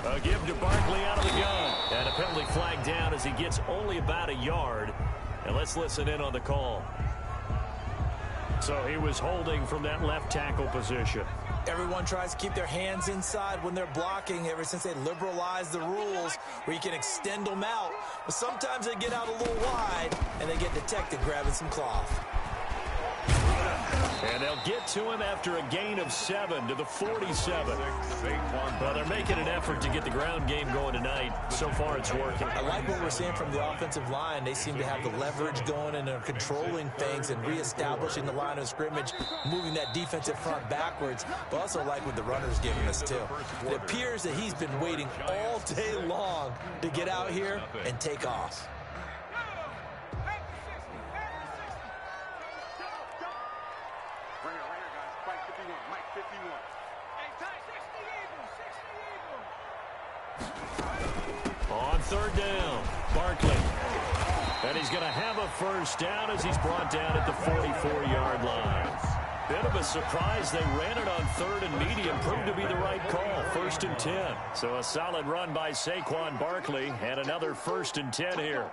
A give to Barkley out of the gun. And a penalty flag down as he gets only about a yard. And let's listen in on the call. So he was holding from that left tackle position. Everyone tries to keep their hands inside when they're blocking ever since they liberalized the rules where you can extend them out. But sometimes they get out a little wide and they get detected grabbing some cloth. And they'll get to him after a gain of 7 to the 47. Well, they're making an effort to get the ground game going tonight. So far, it's working. I like what we're seeing from the offensive line. They seem to have the leverage going and are controlling things and reestablishing the line of scrimmage, moving that defensive front backwards. But also like what the runner's giving us, too. It appears that he's been waiting all day long to get out here and take off. On third down, Barkley. And he's going to have a first down as he's brought down at the 44-yard line. Bit of a surprise. They ran it on third and medium. Proved to be the right call. 1st and 10. So a solid run by Saquon Barkley. And another 1st and 10 here.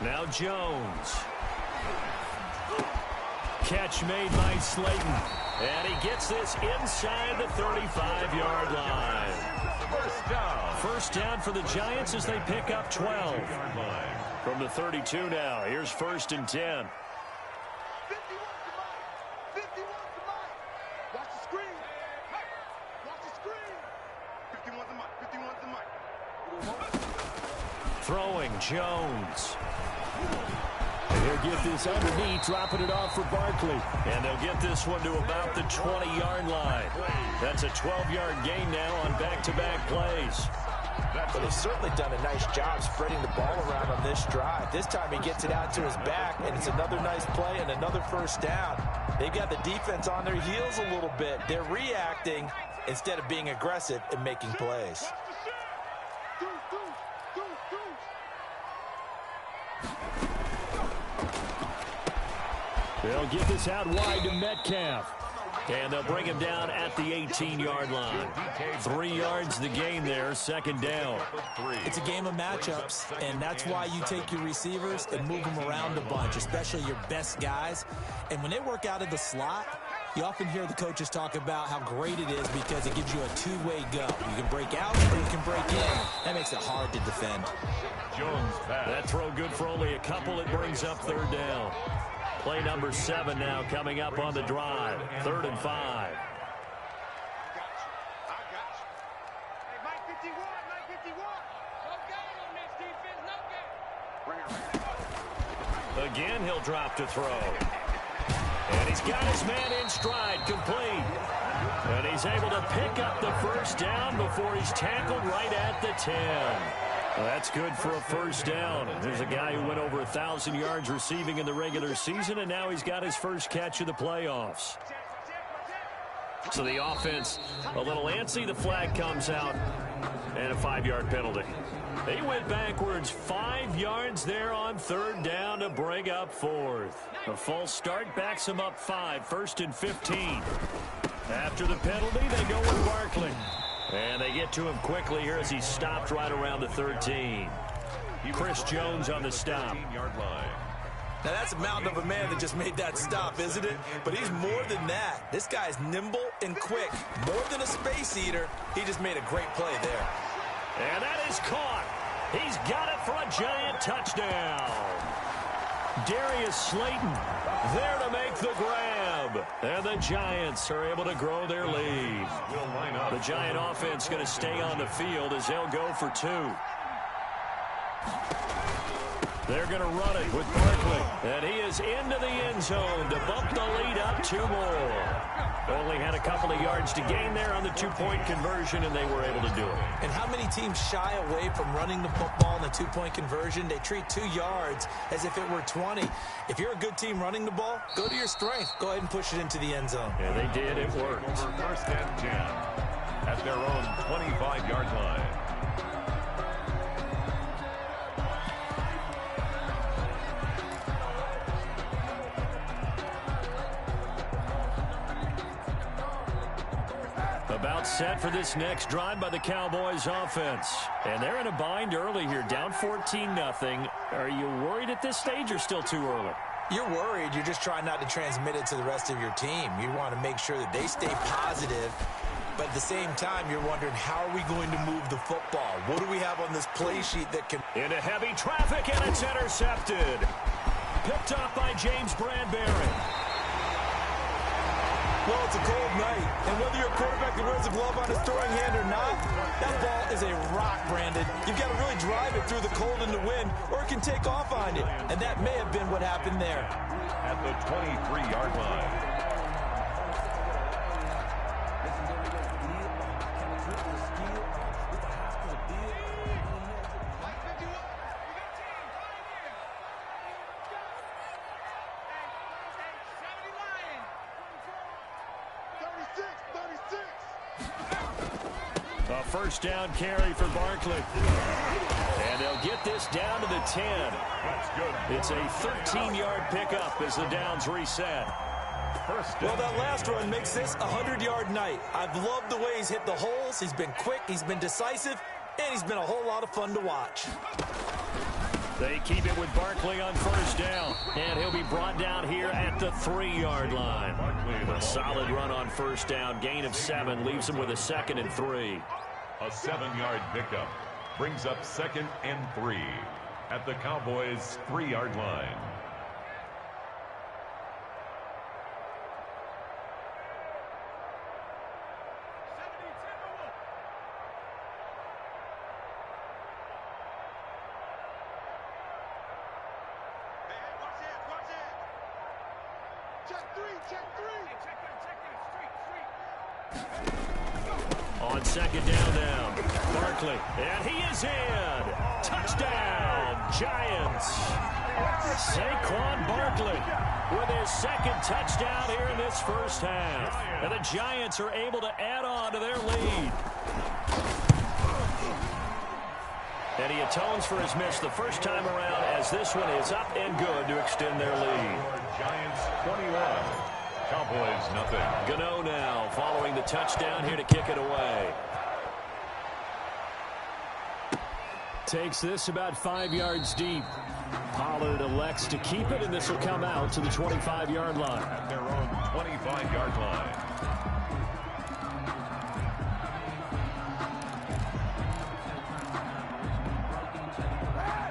Now Jones. Catch made by Slayton. And he gets this inside the 35-yard line. First down for the Giants as they pick up 12. From the 32 now. Here's 1st and 10. Throwing Jones. They'll get this underneath, dropping it off for Barkley. And they'll get this one to about the 20-yard line. That's a 12-yard gain now on back-to-back plays. But they've certainly done a nice job spreading the ball around on this drive. This time he gets it out to his back, and it's another nice play and another first down. They've got the defense on their heels a little bit. They're reacting instead of being aggressive and making plays. They'll get this out wide to Metcalf. And they'll bring him down at the 18-yard line. 3 yards the gain there, 2nd down. It's a game of matchups, and that's why you take your receivers and move them around a bunch, especially your best guys. And when they work out of the slot, you often hear the coaches talk about how great it is because it gives you a two-way go. You can break out or you can break in. That makes it hard to defend. That throw good for only a couple. It brings up 3rd down. Play number 7 now coming up on the drive. 3rd and 5. Again, he'll drop to throw. And he's got his man in stride, complete. And he's able to pick up the first down before he's tackled right at the 10. Well, that's good for a first down. There's a guy who went over 1,000 yards receiving in the regular season, and now he's got his first catch of the playoffs. So the offense a little antsy. The flag comes out, and a 5-yard penalty. They went backwards 5 yards there on 3rd down to bring up 4th. A false start backs him up 5, 1st and 15. After the penalty, they go with Barkley. And they get to him quickly here as he's stopped right around the 13. Chris Jones on the stop. Now that's a mountain of a man that just made that stop, isn't it? But he's more than that. This guy's nimble and quick. More than a space eater. He just made a great play there. And that is caught. He's got it for a giant touchdown. Darius Slayton there to make the grab. And the Giants are able to grow their lead. The Giant offense going to stay on the field as they'll go for 2. They're going to run it with Barkley. And he is into the end zone to bump the lead up 2 more. Only had a couple of yards to gain there on the 2-point conversion, and they were able to do it. And how many teams shy away from running the football in the 2-point conversion? They treat 2 yards as if it were 20. If you're a good team running the ball, go to your strength. Go ahead and push it into the end zone. Yeah, they did. It worked. 1st and 10 at their own 25-yard line. About set for this next drive by the Cowboys offense. And they're in a bind early here, down 14-0. Are you worried at this stage or still too early? You're worried. You're just trying not to transmit it to the rest of your team. You want to make sure that they stay positive. But at the same time, you're wondering, how are we going to move the football? What do we have on this play sheet that can... Into heavy traffic, and it's intercepted. Picked up by James Bradbury. Well, it's a cold night, and whether you're a quarterback that wears a glove on his throwing hand or not, that ball is a rock, Brandon. You've got to really drive it through the cold and the wind, or it can take off on you. And that may have been what happened there. At the 23-yard line. A first down carry for Barkley. And they'll get this down to the 10. That's good. It's a 13-yard pickup as the downs reset. Well, that last run makes this a 100-yard night. I've loved the way he's hit the holes. He's been quick, he's been decisive, and he's been a whole lot of fun to watch. They keep it with Barkley on first down. And he'll be brought down here at the 3-yard line. A solid run on first down. Gain of 7 leaves him with a 2nd and 3. A 7-yard pickup brings up 2nd and 3 at the Cowboys' 3-yard line. On second down now, Barkley, and he is in. Touchdown, Giants. Saquon Barkley with his 2nd touchdown here in this first half. And the Giants are able to add on to their lead. And he atones for his miss the first time around as this one is up and good to extend their lead. Giants 21. Cowboys nothing. Gano now following the touchdown here to kick it away. Takes this about 5 yards deep. Pollard elects to keep it, and this will come out to the 25-yard line. At their own 25-yard line.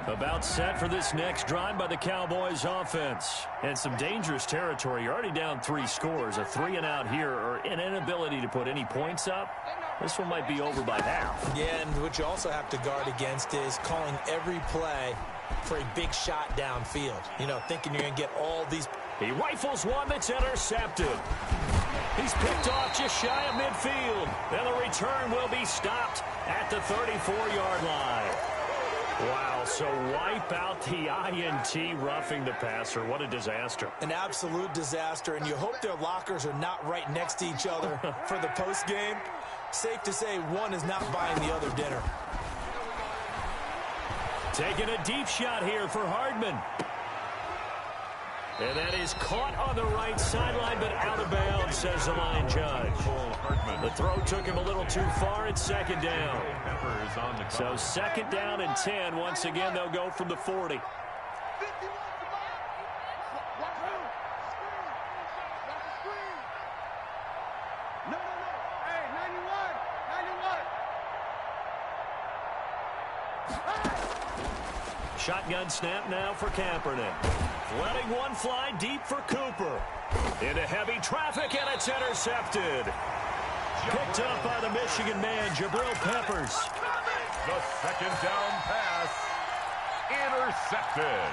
About set for this next drive by the Cowboys offense. And some dangerous territory. You're already down 3 scores. A 3-and-out here, or an inability to put any points up. This one might be over by half. Yeah, and what you also have to guard against is calling every play for a big shot downfield. You know, thinking you're going to get all these. He rifles one that's intercepted. He's picked off just shy of midfield. And the return will be stopped at the 34-yard line. Wow, so wipe out the INT roughing the passer. What a disaster. An absolute disaster, and you hope their lockers are not right next to each other for the postgame. Safe to say one is not buying the other dinner. Taking a deep shot here for Hardman. And that is caught on the right sideline, but out of bounds, says the line judge. The throw took him a little too far. It's second down. So second down and 10. Once again, they'll go from the 40. Shotgun snap now for Kaepernick. Letting one fly deep for Cooper. Into heavy traffic, and it's intercepted. Picked up by the Michigan man, Jabril Peppers. The second down pass. Intercepted.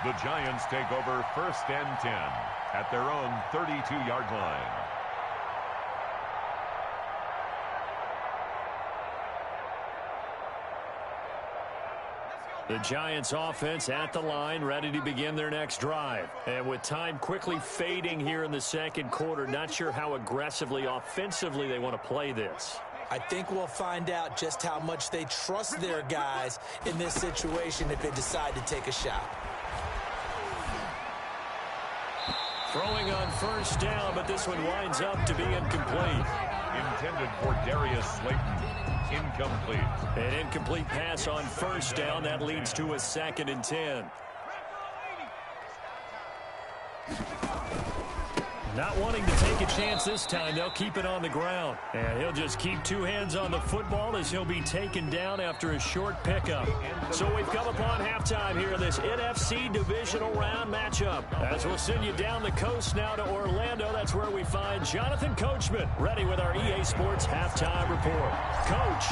The Giants take over 1st and 10 at their own 32-yard line. The Giants offense at the line, ready to begin their next drive. And with time quickly fading here in the second quarter, not sure how aggressively, offensively they want to play this. I think we'll find out just how much they trust their guys in this situation if they decide to take a shot. Throwing on first down, but this one winds up to be incomplete. Intended for Darius Slayton. Incomplete. An incomplete pass on first down. That leads to a 2nd and 10. Not wanting to take a chance this time. They'll keep it on the ground. And he'll just keep 2 hands on the football as he'll be taken down after a short pickup. So we've come upon halftime here in this NFC divisional round matchup. As we'll send you down the coast now to Orlando, that's where we find Jonathan Coachman, ready with our EA Sports halftime report. Coach,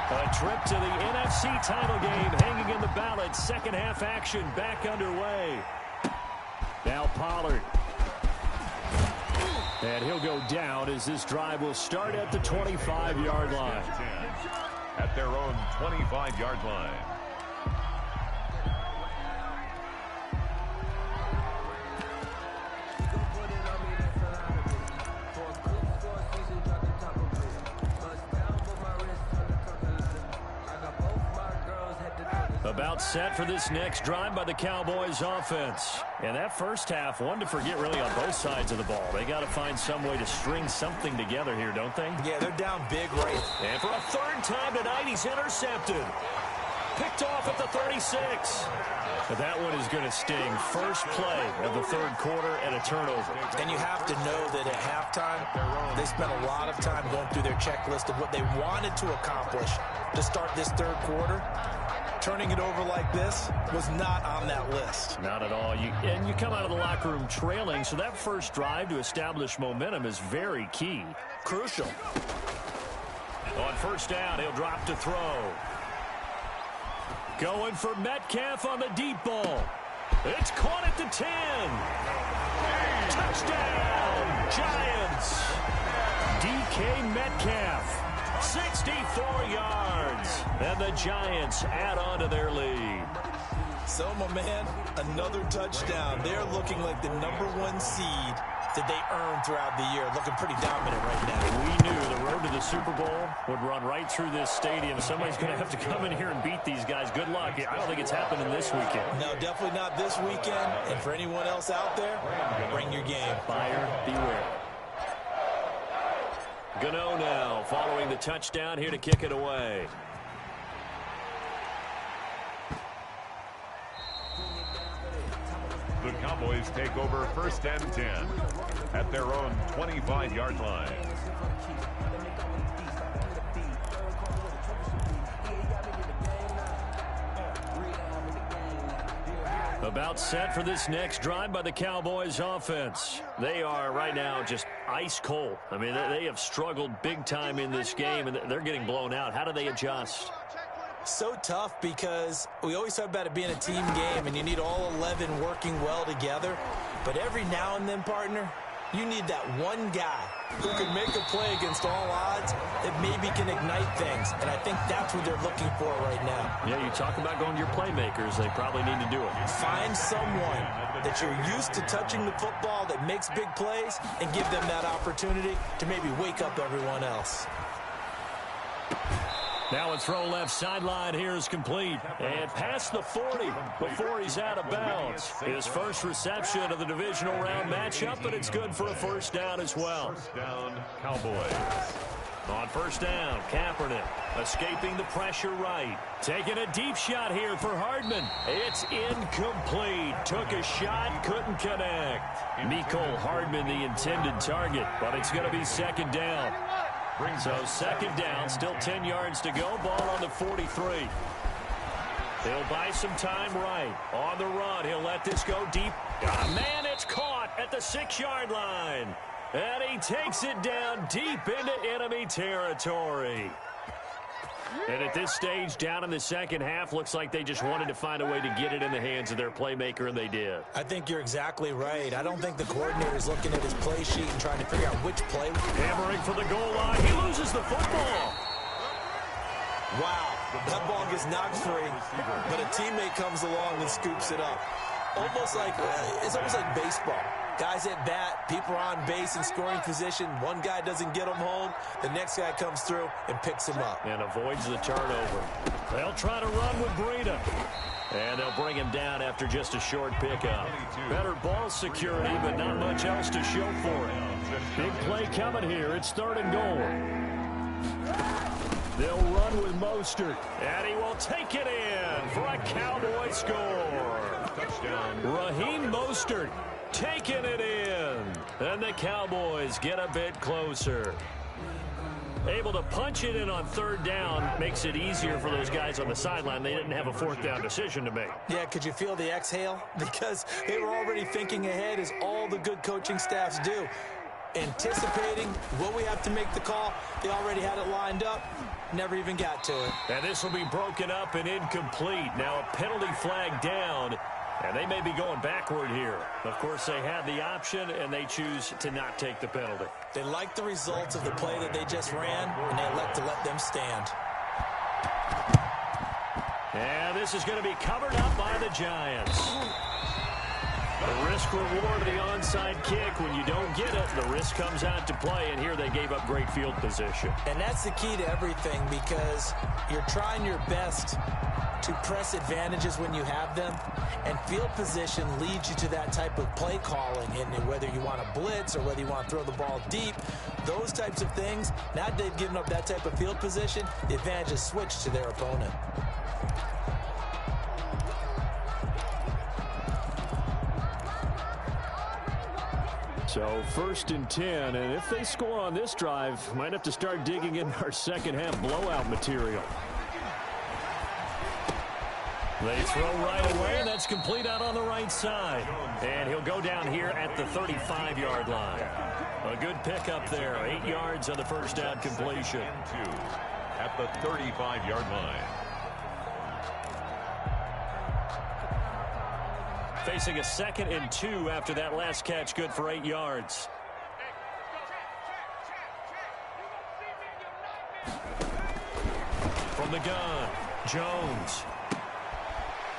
a trip to the NFC title game hanging in the balance. Second half action back underway. Now Pollard. And he'll go down as this drive will start at the 25-yard line. At their own 25-yard line. About set for this next drive by the Cowboys offense. And that first half, one to forget really on both sides of the ball. They got to find some way to string something together here, don't they? Yeah, they're down big right. And for a 3rd time tonight, he's intercepted. Picked off at the 36. But that one is going to sting. First play of the 3rd quarter and a turnover. And you have to know that at halftime, they spent a lot of time going through their checklist of what they wanted to accomplish to start this 3rd quarter. Turning it over like this was not on that list. Not at all. And you come out of the locker room trailing, so that first drive to establish momentum is very key. Crucial. On first down, he'll drop to throw. Going for Metcalf on the deep ball. It's caught at the 10. Touchdown, Giants. DK Metcalf. 64 yards, and the Giants add on to their lead. So, my man, another touchdown. They're looking like the #1 seed that they earned throughout the year. Looking pretty dominant right now. We knew the road to the Super Bowl would run right through this stadium. Somebody's going to have to come in here and beat these guys. Good luck. I don't think it's happening this weekend. No, definitely not this weekend. And for anyone else out there, bring your game. Buyer beware. Gano now following the touchdown here to kick it away. The Cowboys take over 1st and 10 at their own 25-yard line. About set for this next drive by the Cowboys offense. They are right now just ice cold. I mean, they have struggled big time in this game, and they're getting blown out. How do they adjust? So tough because we always talk about it being a team game, and you need all 11 working well together. But every now and then, partner, you need that one guy who can make a play against all odds that maybe can ignite things. And I think that's what they're looking for right now. Yeah, you talk about going to your playmakers. They probably need to do it. Find someone that you're used to touching the football that makes big plays and give them that opportunity to maybe wake up everyone else. Now a throw left sideline here is complete. And past the 40 before he's out of bounds. His first reception of the divisional round matchup, but it's good for a first down as well. First down, Cowboys. On first down, Kaepernick escaping the pressure right. Taking a deep shot here for Hardman. It's incomplete. Took a shot, couldn't connect. Mecole Hardman the intended target, but it's going to be second down. So second down, still 10 yards to go. Ball on the 43. He'll buy some time right. On the run, he'll let this go deep. Man, it's caught at the 6-yard line. And he takes it down deep into enemy territory. And at this stage, down in the second half, looks like they just wanted to find a way to get it in the hands of their playmaker, and they did. I think you're exactly right. I don't think the coordinator is looking at his play sheet and trying to figure out which play. Hammering for the goal line. He loses the football. Wow, that ball gets knocked free, but a teammate comes along and scoops it up. It's almost like baseball. Guys at bat, people are on base in scoring position. One guy doesn't get him home. The next guy comes through and picks him up. And avoids the turnover. They'll try to run with Breida. And they'll bring him down after just a short pickup. Better ball security, but not much else to show for it. Big play coming here. It's 3rd and goal. They'll run with Mostert, and he will take it in for a Cowboy score. Touchdown. Raheem Mostert taking it in, and the Cowboys get a bit closer. Able to punch it in on 3rd down makes it easier for those guys on the sideline. They didn't have a 4th down decision to make. Yeah, could you feel the exhale? Because they were already thinking ahead, as all the good coaching staffs do. Anticipating what we have to make the call. They already had it lined up. Never even got to it. And this will be broken up and incomplete. Now a penalty flag down, and they may be going backward here. Of course, they had the option, and they choose to not take the penalty. They like the results of the play that they just ran, and they elect to let them stand. And this is going to be covered up by the Giants. The risk-reward of the onside kick. When you don't get it, the risk comes out to play, and here they gave up great field position. And that's the key to everything, because you're trying your best to press advantages when you have them, and field position leads you to that type of play calling. And whether you want to blitz or whether you want to throw the ball deep, those types of things, now that they've given up that type of field position, the advantage is switched to their opponent. So 1st and 10, and if they score on this drive, might have to start digging in our second half blowout material. They throw right away, and that's complete out on the right side. And he'll go down here at the 35-yard line. A good pickup there, 8 yards on the 1st down completion. At the 35-yard line. Facing a 2nd and 2 after that last catch, good for 8 yards. From the gun, Jones.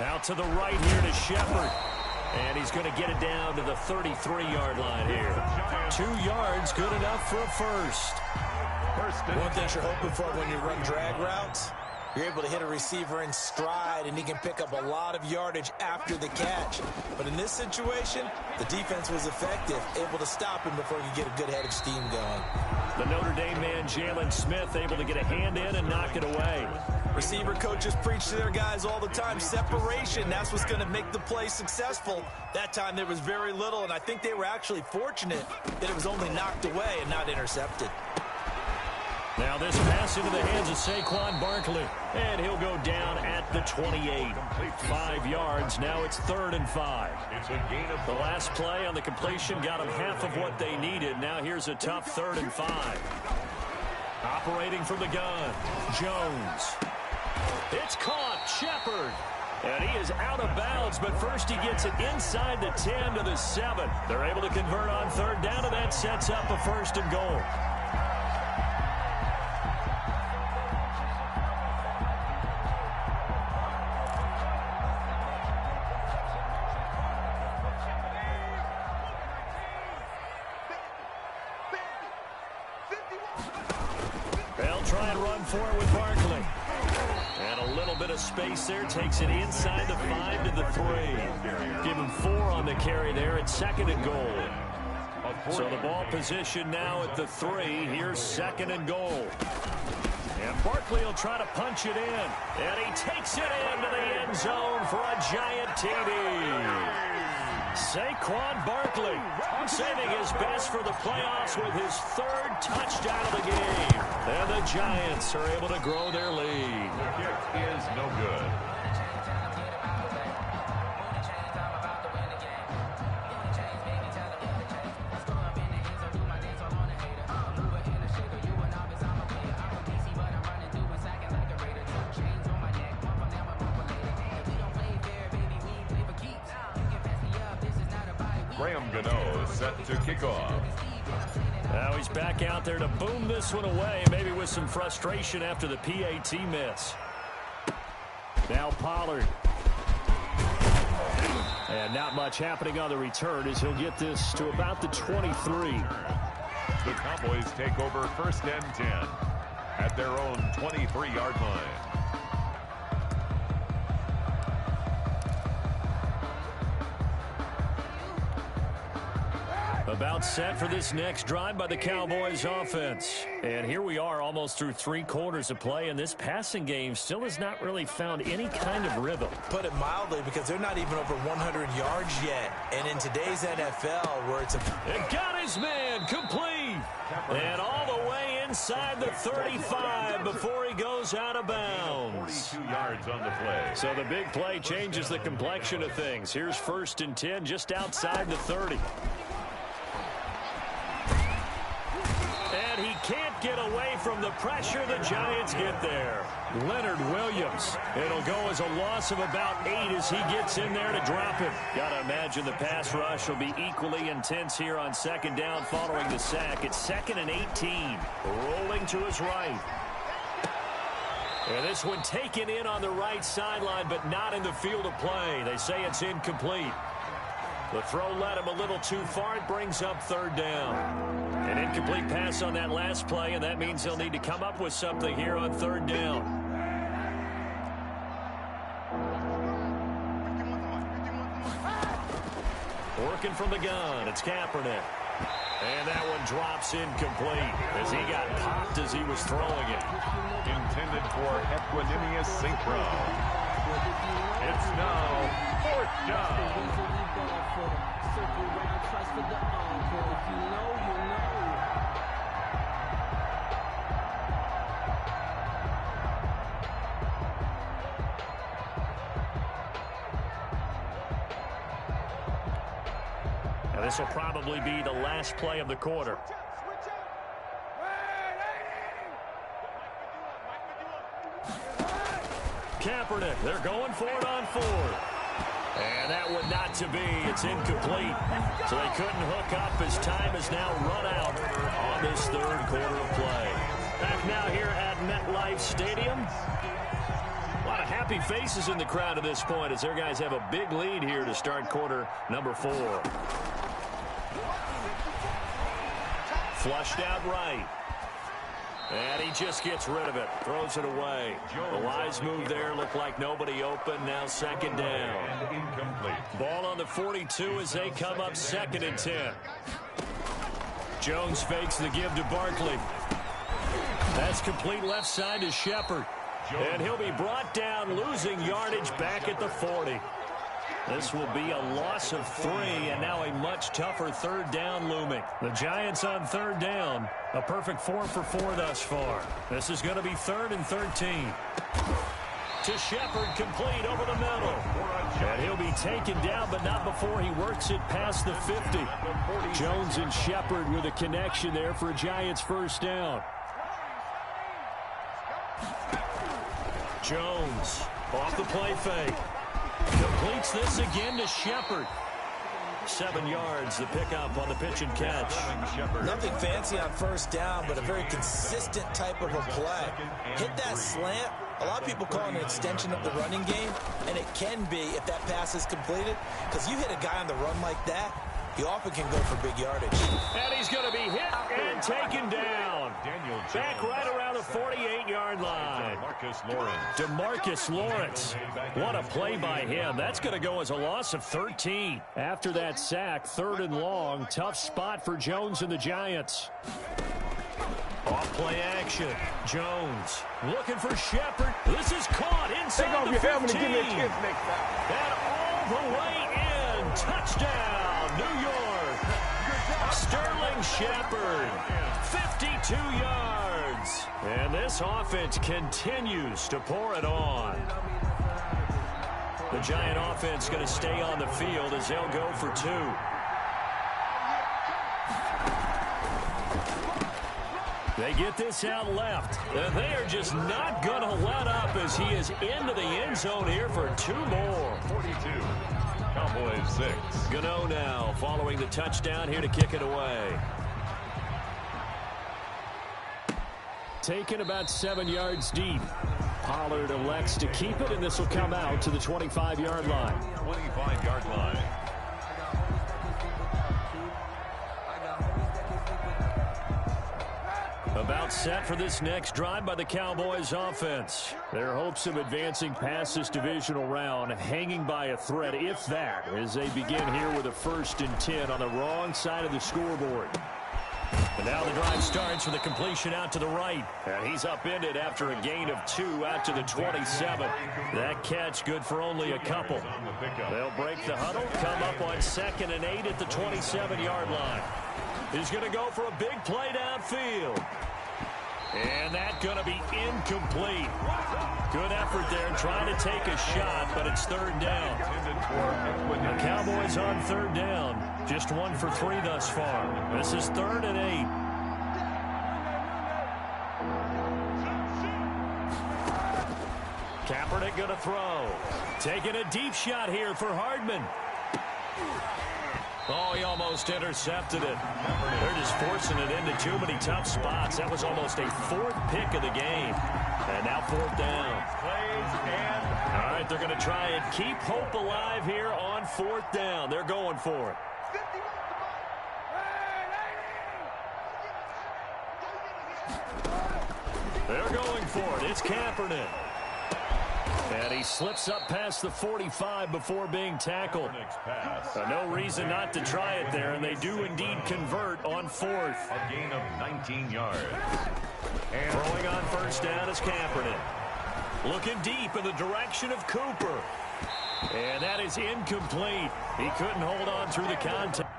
Out to the right here to Shepard. And he's going to get it down to the 33-yard line here. 2 yards, good enough for a first. One thing you're hoping for when you run drag routes, you're able to hit a receiver in stride, and he can pick up a lot of yardage after the catch. But in this situation, the defense was effective, able to stop him before he could get a good head of steam going. The Notre Dame man, Jalen Smith, able to get a hand in and knock it away. Receiver coaches preach to their guys all the time, separation. That's what's going to make the play successful. That time there was very little, and I think they were actually fortunate that it was only knocked away and not intercepted. Now this pass into the hands of Saquon Barkley, and he'll go down at the 28. 5 yards, now it's 3rd and 5. The last play on the completion got them half of what they needed. Now here's a tough 3rd and 5. Operating from the gun, Jones. It's caught, Shepard. And he is out of bounds, but first he gets it inside the 10 to the 7. They're able to convert on 3rd down, and that sets up a 1st and goal. Try and run for it with Barkley. And a little bit of space there. Takes it inside the 5 to the 3. Give him 4 on the carry there. It's 2nd and goal. So the ball position now at the 3. Here's 2nd and goal. And Barkley will try to punch it in. And he takes it into the end zone for a giant TD. Saquon Barkley saving his best for the playoffs with his 3rd touchdown of the game. And the Giants are able to grow their lead. The kick is no good. Gano set to kick off. Now he's back out there to boom this one away, maybe with some frustration after the PAT miss. Now Pollard. And not much happening on the return as he'll get this to about the 23. The Cowboys take over 1st and 10 at their own 23-yard line. About set for this next drive by the Cowboys offense. And here we are almost through 3 quarters of play, and this passing game still has not really found any kind of rhythm. Put it mildly, because they're not even over 100 yards yet. And in today's NFL, where it's a... It got his man complete. And all the way inside the 35 before he goes out of bounds. 42 yards on the play. So the big play changes the complexion of things. Here's 1st and 10 just outside the 30. And he can't get away from the pressure. The Giants get there. Leonard Williams. It'll go as a loss of about 8 as he gets in there to drop him. Got to imagine the pass rush will be equally intense here on 2nd down following the sack. It's 2nd and 18. Rolling to his right. And this one taken in on the right sideline, but not in the field of play. They say it's incomplete. The throw led him a little too far. It brings up 3rd down. An incomplete pass on that last play, and that means they'll need to come up with something here on 3rd down. Working from the gun, it's Kaepernick. And that one drops incomplete as he got popped as he was throwing it. Intended for equanimous synchro. It's now 4th down. Now this will probably be the last play of the quarter. Kaepernick, they're going for it on 4th. And that one not to be. It's incomplete. So they couldn't hook up as time is now run out on this 3rd quarter of play. Back now here at MetLife Stadium. A lot of happy faces in the crowd at this point as their guys have a big lead here to start quarter number 4. Flushed out right. And he just gets rid of it. Throws it away. The wise move there. Looked like nobody open. Now 2nd down. And incomplete. Ball on the 42 as they come up 2nd and 10. Jones fakes the give to Barkley. That's complete left side to Shepard. And he'll be brought down, losing yardage back at the 40. This will be a loss of 3, and now a much tougher 3rd down looming. The Giants on 3rd down. A perfect 4 for 4 thus far. This is going to be 3rd and 13. To Shepard, complete over the middle. And he'll be taken down, but not before he works it past the 50. Jones and Shepard with a connection there for a Giants 1st down. Jones off the play fake. Completes this again to Shepard. 7 yards, the pickup on the pitch and catch. Nothing fancy on 1st down, but a very consistent type of a play. Hit that slant. A lot of people call it an extension of the running game, and it can be if that pass is completed, because you hit a guy on the run like that, he often can go for big yardage. And he's going to be hit and taken down. Back right around the 48-yard line. DeMarcus Lawrence. What a play by him. That's going to go as a loss of 13. After that sack, 3rd and long. Tough spot for Jones and the Giants. Off play action. Jones looking for Shepard. This is caught inside the 15. And all the way in. Touchdown, New York. Sterling Shepard, 52 yards. And this offense continues to pour it on. The Giant offense going to stay on the field as they'll go for 2. They get this out left. And they are just not going to let up as he is into the end zone here for 2 more. 42. Cowboys 6. Gano now following the touchdown here to kick it away. Taken about 7 yards deep. Pollard elects to keep it, and this will come out to the 25-yard line. 25-yard line. About set for this next drive by the Cowboys offense. Their hopes of advancing past this divisional round hanging by a thread, if that, as they begin here with a 1st and 10 on the wrong side of the scoreboard. And now the drive starts with a completion out to the right. And he's upended after a gain of 2 out to the 27. That catch good for only a couple. They'll break the huddle, come up on 2nd and 8 at the 27-yard line. He's going to go for a big play downfield. And that's going to be incomplete. Good effort there trying to take a shot, but it's 3rd down. The Cowboys on 3rd down. Just 1 for 3 thus far. This is 3rd and 8. Kaepernick going to throw. Taking a deep shot here for Hardman. Oh, he almost intercepted it. They're just forcing it into too many tough spots. That was almost a 4th pick of the game. And now 4th down. All right, they're going to try and keep hope alive here on 4th down. They're going for it. They're going for it. It's Kaepernick. And he slips up past the 45 before being tackled. No reason not to try it there, and they do indeed convert on 4th. A gain of 19 yards. And throwing on 1st down is Kaepernick. Looking deep in the direction of Cooper. And that is incomplete. He couldn't hold on through the contact.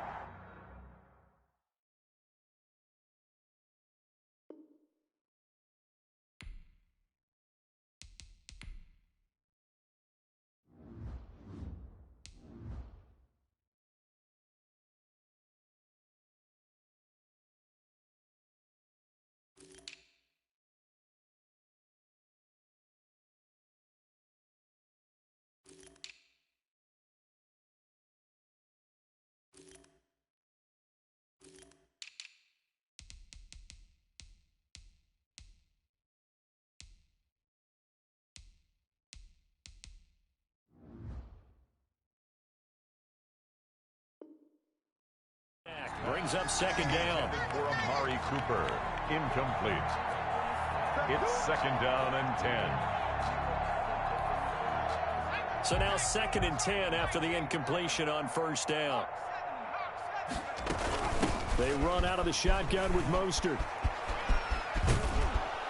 Brings up 2nd down. For Amari Cooper. Incomplete. It's 2nd down and 10. So now 2nd and 10 after the incompletion on 1st down. They run out of the shotgun with Mostert.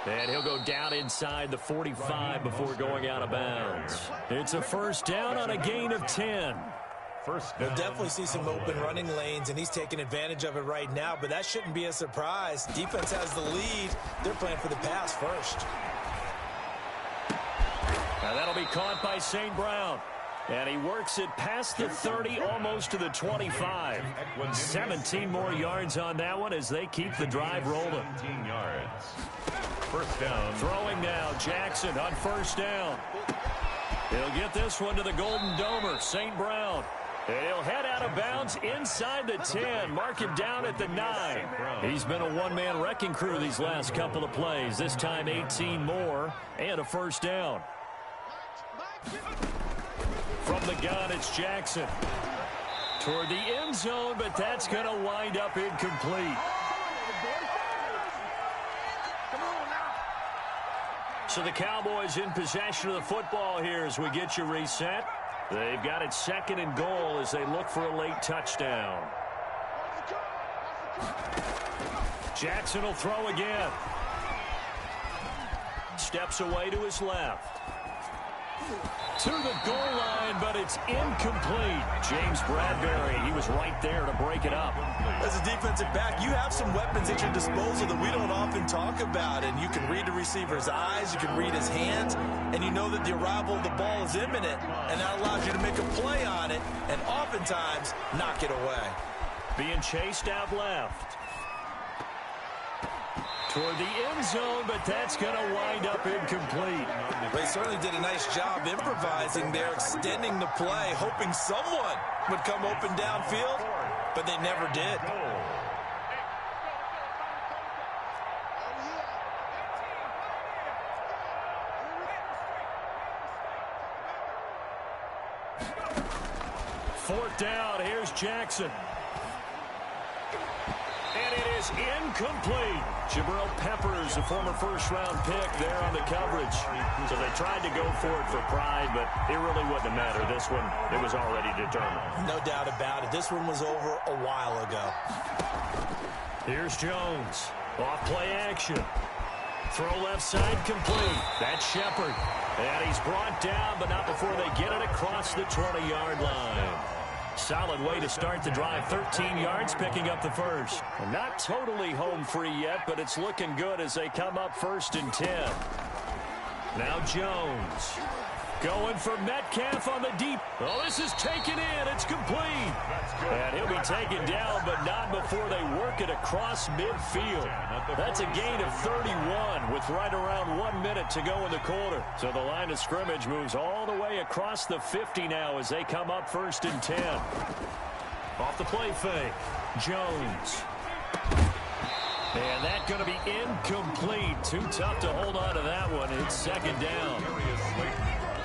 And he'll go down inside the 45 before going out of bounds. It's a 1st down on a gain of 10. We'll definitely see some open running lanes, and he's taking advantage of it right now, but that shouldn't be a surprise. Defense has the lead. They're playing for the pass first. Now that'll be caught by St. Brown. And he works it past the 30, almost to the 25. 17 more yards on that one as they keep the drive rolling. 17 yards. 1st down. Throwing now, Jackson on 1st down. He'll get this one to the Golden Domer, St. Brown. And he'll head out of bounds inside the 10. Mark him down at the 9. He's been a one-man wrecking crew these last couple of plays. This time 18 more and a 1st down. From the gun, it's Jackson. Toward the end zone, but that's going to wind up incomplete. So the Cowboys in possession of the football here as we get you reset. They've got it 2nd and goal as they look for a late touchdown. Jackson will throw again. Steps away to his left. To the goal line, but it's incomplete. James Bradbury, he was right there to break it up. As a defensive back, you have some weapons at your disposal that we don't often talk about, and you can read the receiver's eyes, you can read his hands, and you know that the arrival of the ball is imminent, and that allows you to make a play on it, and oftentimes knock it away. Being chased out left. Toward the end zone, but that's going to wind up incomplete. They certainly did a nice job improvising there, extending the play, hoping someone would come open downfield, but they never did. Fourth down, here's Jackson. And it is is incomplete. Jabril Peppers, a former first-round pick there on the coverage. So they tried to go for it for pride, but it really wouldn't have mattered. This one, it was already determined. No doubt about it. This one was over a while ago. Here's Jones. Off play action. Throw left side complete. That's Shepard. And he's brought down, but not before they get it across the 20-yard line. Solid way to start the drive. 13 yards, picking up the first. Not totally home free yet, but it's looking good as they come up 1st and 10. Now Jones. Going for Metcalf on the deep. Oh, this is taken in. It's complete. And he'll be taken down, but not before they work it across midfield. That's a gain of 31 with right around 1 minute to go in the quarter. So the line of scrimmage moves all the way across the 50 now as they come up 1st and 10. Off the play fake. Jones. And that's going to be incomplete. Too tough to hold on to that one. It's 2nd down.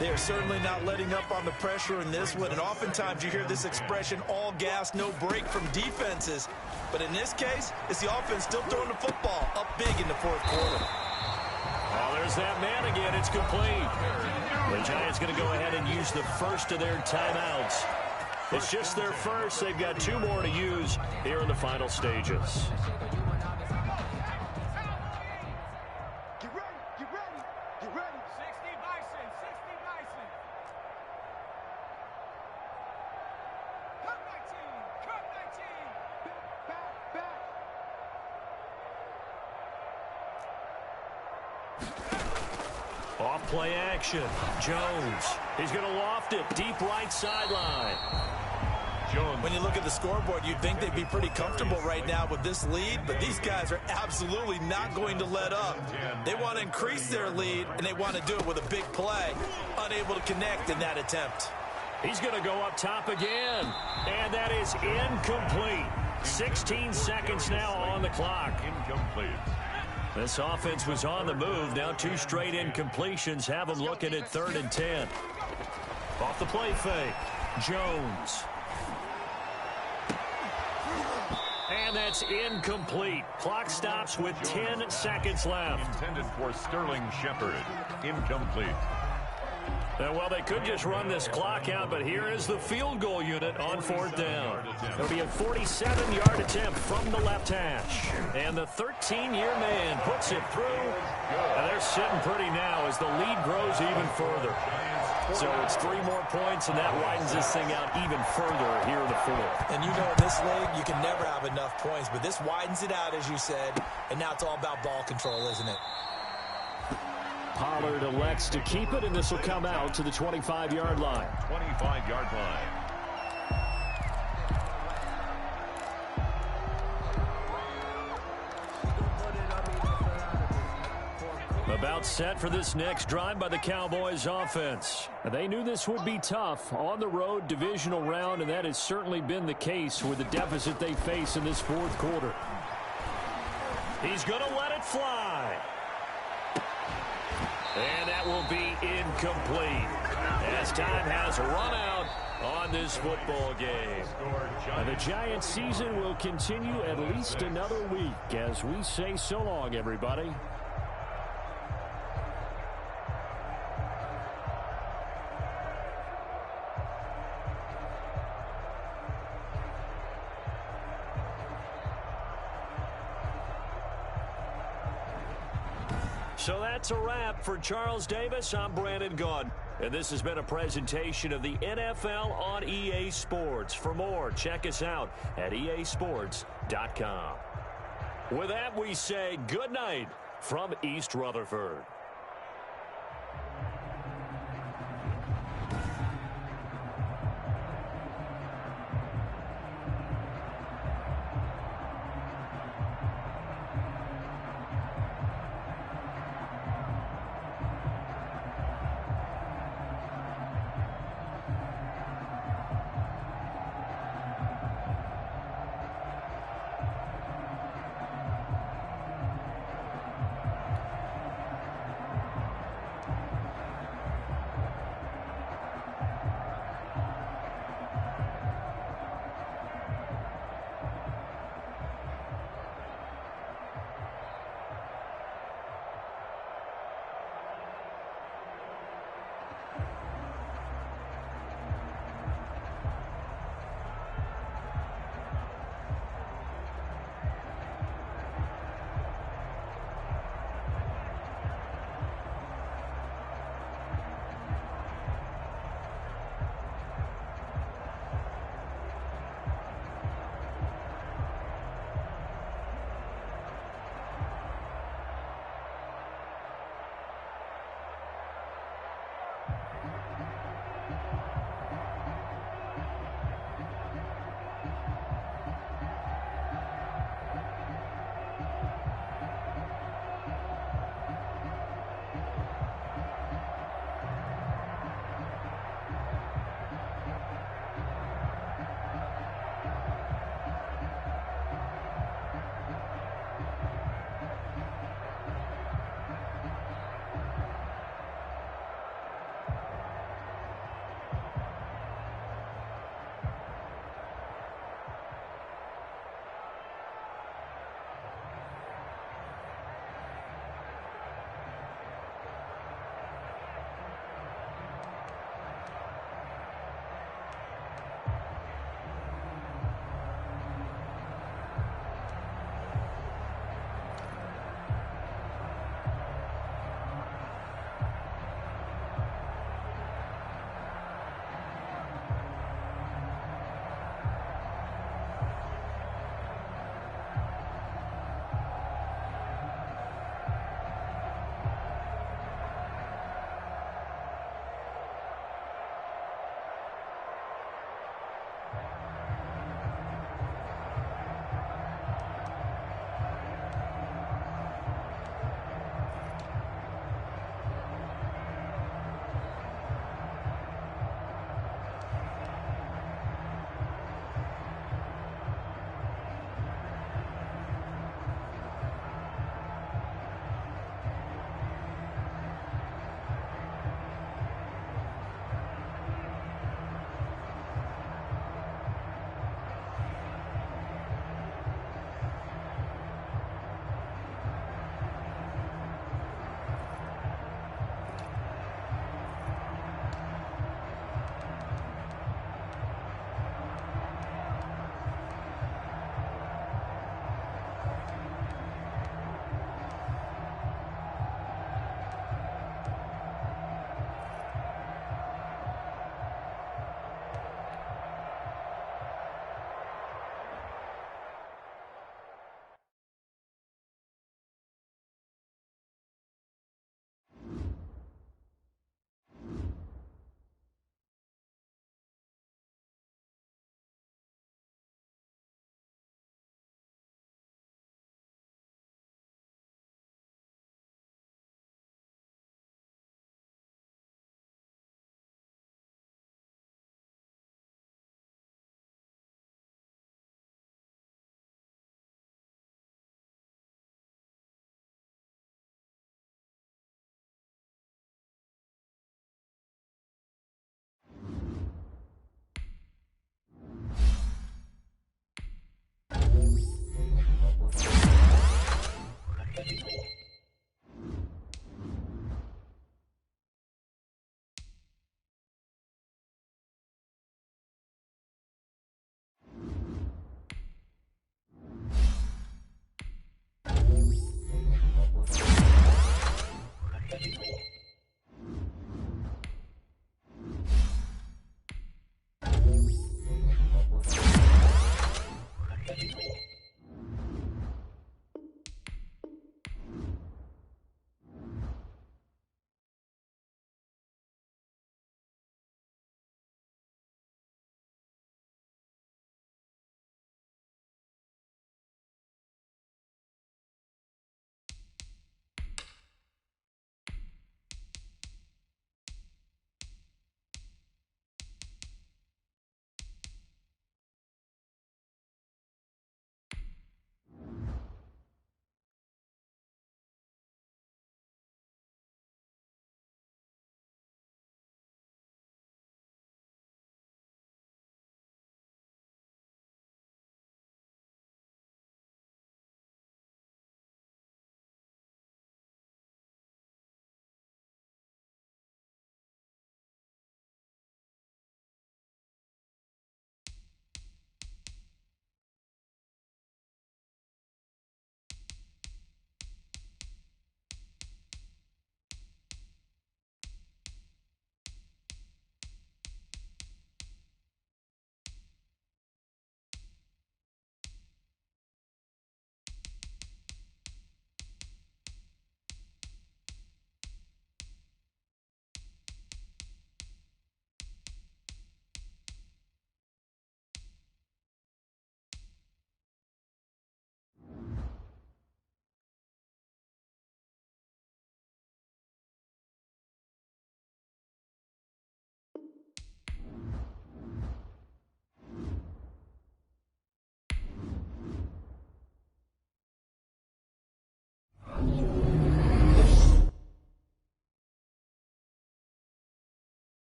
They are certainly not letting up on the pressure in this one, and oftentimes you hear this expression, all gas, no break from defenses. But in this case, it's the offense still throwing the football up big in the 4th quarter. Oh, there's that man again. It's complete. The Giants going to go ahead and use the first of their timeouts. It's just their first. They've got 2 more to use here in the final stages. Off play action. Jones. He's going to loft it deep right sideline. Jones. When you look at the scoreboard, you'd think they'd be pretty comfortable right now with this lead, but these guys are absolutely not going to let up. They want to increase their lead, and they want to do it with a big play. Unable to connect in that attempt. He's going to go up top again, and that is incomplete. 16 seconds now on the clock. Incomplete. This offense was on the move. Now 2 straight incompletions have them looking at 3rd and 10. Off the play fake. Jones. And that's incomplete. Clock stops with 10 seconds left. Intended for Sterling Shepard. Incomplete. Well, they could just run this clock out, but here is the field goal unit on 4th down. It'll be a 47-yard attempt from the left hash. And the 13-year man puts it through. And they're sitting pretty now as the lead grows even further. So it's 3 more points, and that widens this thing out even further here in the 4th. And you know in this league, you can never have enough points, but this widens it out, as you said, and now it's all about ball control, isn't it? Pollard elects to keep it, and this will come out to the 25-yard line. 25-yard line. About set for this next drive by the Cowboys offense. They knew this would be tough on the road divisional round, and that has certainly been the case with the deficit they face in this 4th quarter. He's going to let it fly. And that will be incomplete as time has run out on this football game. And the Giants season will continue at least another week as we say so long, everybody. So that's a wrap for Charles Davis. I'm Brandon Gaudin, and this has been a presentation of the NFL on EA Sports. For more, check us out at easports.com. With that, we say good night from East Rutherford.